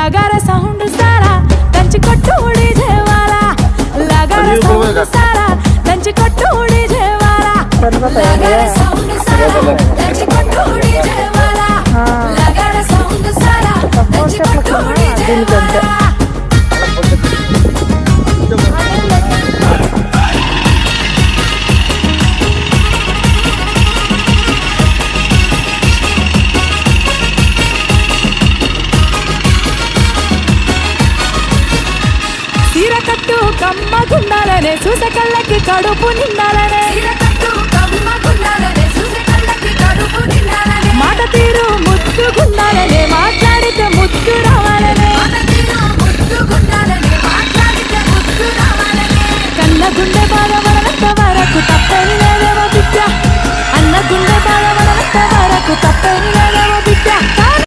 లగర sound సారా దంచి కొట్టు DJ వాలా లగర sound సారా దంచి కొట్టు డీజే వాలా లగర సౌండ్ సారా దంచి కొట్టు డీజే వాలా లగర సౌండ్ సారా దంచి కొట్టు డీజే వాలా సీరకట్టు కమ్మగుండాలనే చూసే కళ్ళకి కడుపు నిండాలనే మాట తీరు ముద్దుగుండాలనే